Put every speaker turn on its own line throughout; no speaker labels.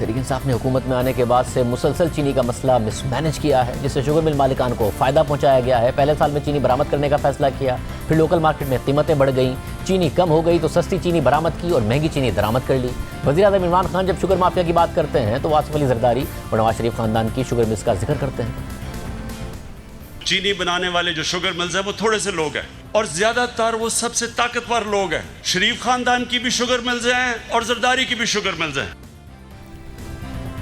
तहरीक इंसाफ ने हुकूमत में आने के बाद से मुसलसल चीनी का मसला मिसमैनेज किया है, जिससे शुगर मिल मालिकान को फ़ायदा पहुंचाया गया है। पहले साल में चीनी बरामद करने का फैसला किया, फिर लोकल मार्केट में कीमतें बढ़ गई, चीनी कम हो गई तो सस्ती चीनी बरामद की और महंगी चीनी दरामद कर ली। वज़ीर-ए-आज़म इमरान खान जब शुगर माफिया की बात करते हैं तो आसिफ अली जरदारी और नवाज शरीफ खानदान की शुगर मिल्स का जिक्र करते हैं।
चीनी बनाने वाले जो शुगर मिल्स हैं वो थोड़े से लोग हैं और ज्यादातर वो सबसे ताकतवर लोग हैं। शरीफ खानदान की भी शुगर मिल्स हैं और जरदारी की भी शुगर मिल्स हैं।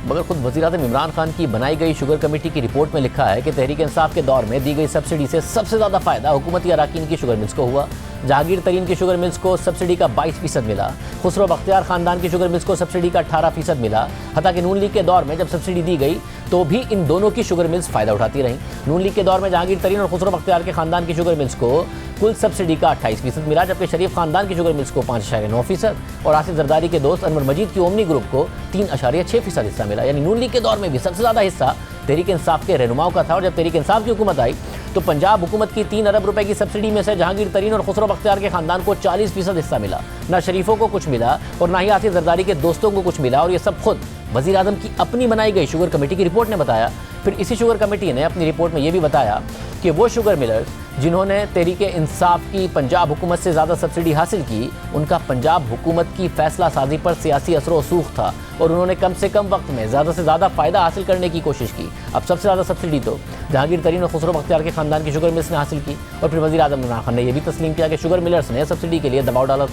मगर खुद वज़ीर-ए-आज़म इमरान खान की बनाई गई शुगर कमेटी की रिपोर्ट में लिखा है कि तहरीक इंसाफ के दौर में दी गई सब्सिडी से सबसे ज़्यादा फ़ायदा हुकूमती अराकीन की शुगर मिल्स को हुआ। जहांगीर तरीन की शुगर मिल्स को सब्सिडी का 22% मिला, खुसरो बख्तियार खानदान की शुगर मिल्स को सब्सिडी का 18% मिला। हत्ता कि नून लीग के दौर में जब सब्सिडी दी गई तो भी इन दोनों की शुगर मिल्स फ़ायदा उठाती रहीं। नून लीग के दौर में जहांगीर तरीन और खुसरो बख्तियार के खानदान की शुगर मिल्स को कुल सब्सिडी का 28% मिला, जबकि शरीफ खानदान की शुगर मिल्स को 5.9% और आसिफ जरदारी के दोस्त अनवर मजीद की ओमनी ग्रुप को 3.6% हिस्सा मिला। यानी नून लीग के दौर में भी सबसे ज़्यादा हिस्सा तहरीक इंसाफ के रहनुमाओं का था। और जब तहरीक इंसाफ की हुकूमत आई तो पंजाब हुकूमत की 3 अरब रुपए की सब्सिडी में से जहांगीर तरीन और खुसरो बख्तियार के खानदान को 40% हिस्सा मिला। ना शरीफों को कुछ मिला और ना ही आसिफ जरदारी के दोस्तों को कुछ मिला, और ये सब खुद वज़ीर-ए-आज़म की अपनी बनाई गई शुगर कमेटी की रिपोर्ट ने बताया। फिर इसी शुगर कमेटी ने अपनी रिपोर्ट में यह भी बताया कि वो शुगर मिलर्स जिन्होंने तहरीक इंसाफ की पंजाब हुकूमत से ज़्यादा सब्सिडी हासिल की, उनका पंजाब हुकूमत की फैसला साजी पर सियासी असर रसूख था और उन्होंने कम से कम वक्त में ज़्यादा से ज़्यादा फ़ायदा हासिल करने की कोशिश की। अब सबसे ज़्यादा सब्सिडी तो जहांगीर तरीन और खुसरो बख्तियार के खानदान की शुगर मिल्स ने हासिल की। और फिर वज़ीर-ए-आज़म इमरान खान ने यह भी तस्लीम किया कि शुगर मिलर्स ने सब्सिडी के लिए दबाव डाला।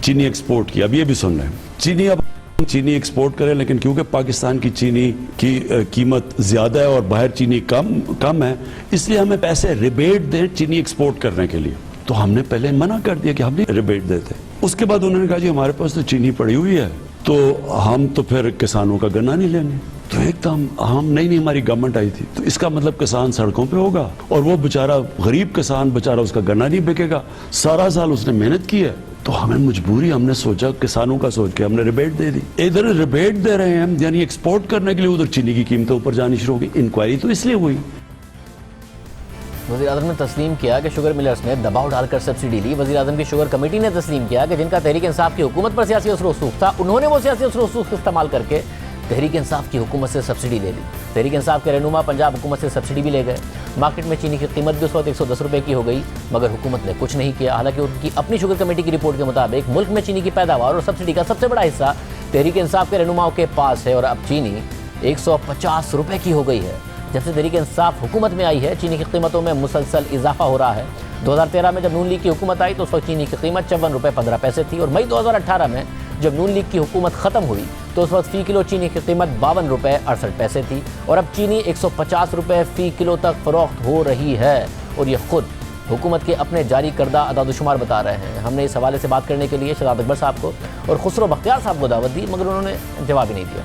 चीनी एक्सपोर्ट की, अब ये भी सुन रहे हैं, अब चीनी एक्सपोर्ट करें, लेकिन क्योंकि पाकिस्तान की चीनी की कीमत ज़्यादा है और बाहर चीनी कम है, इसलिए हमें पैसे रिबेट दें चीनी एक्सपोर्ट करने के लिए। तो हमने पहले मना कर दिया कि हम नहीं रिबेट देते। उसके बाद उन्होंने कहा जी हमारे पास तो चीनी पड़ी हुई है, तो हम तो फिर किसानों का गन्ना नहीं लेंगे। तो एकदम हम नहीं हमारी गवर्नमेंट आई थी, तो इसका मतलब किसान सड़कों पे होगा और वो बेचारा गरीब किसान बेचारा उसका गन्ना नहीं बिकेगा। सारा साल उसने मेहनत की है, तो हमें मजबूरी, हमने सोचा किसानों का सोच के हमने रिबेट दे दी। इधर रिबेट दे रहे हैं हम, यानी एक्सपोर्ट करने के लिए, उधर चीनी की कीमतें ऊपर जानी शुरू हो गई। इंक्वायरी तो इसलिए हुई।
वज़ीर-ए-आज़म ने तस्लीम किया कि शुगर मिलर्स ने दबाव डालकर सब्सिडी ली। वज़ीर-ए-आज़म की शुगर कमेटी ने तस्लीम किया कि जिनका तहरीक इंसाफ की हुकूमत पर सियासी असर रसूख था, उन्होंने वो सियासी असर रसूख इस्तेमाल करके तहरीक इंसाफ की हुकूमत से सब्सिडी ले ली। तहरीक इंसाफ के रहनुमा पंजाब हुकूमत से सब्सिडी भी ले गए। मार्केट में चीनी की कीमत भी उस वक्त 110 रुपये की हो गई, मगर हुकूमत ने कुछ नहीं किया। हालांकि उनकी अपनी शुगर कमेटी की रिपोर्ट के मुताबिक मुल्क में चीनी की पैदावार और सब्सिडी का सबसे बड़ा हिस्सा तहरीक इंसाफ के रहनुमाओं के पास है और अब चीनी 150 रुपये की हो गई है। जब से तहरीक इंसाफ हुकूमत में आई है, चीनी की कीमतों में मुसलसल इजाफा हो रहा है। 2013 में जब नून लीग की हुकूमत आई तो उस वक्त चीनी की कीमत 54 रुपये 15 पैसे थी और मई 2018 में जब नून लीग की हुकूमत ख़त्म हुई तो उस वक्त फ़ी किलो चीनी की कीमत 52 रुपये 68 पैसे थी और अब चीनी 150 रुपये फ़ी किलो तक फ़रोख्त हो रही है। और ये खुद हुकूमत के अपने जारी करदा अदादुशुमार बता रहे हैं। हमने इस हवाले से बात करने के लिए शहजाद अकबर साहब को और खुसरो बख्तियार साहब को दावत दी, मगर उन्होंने जवाब ही नहीं दिया।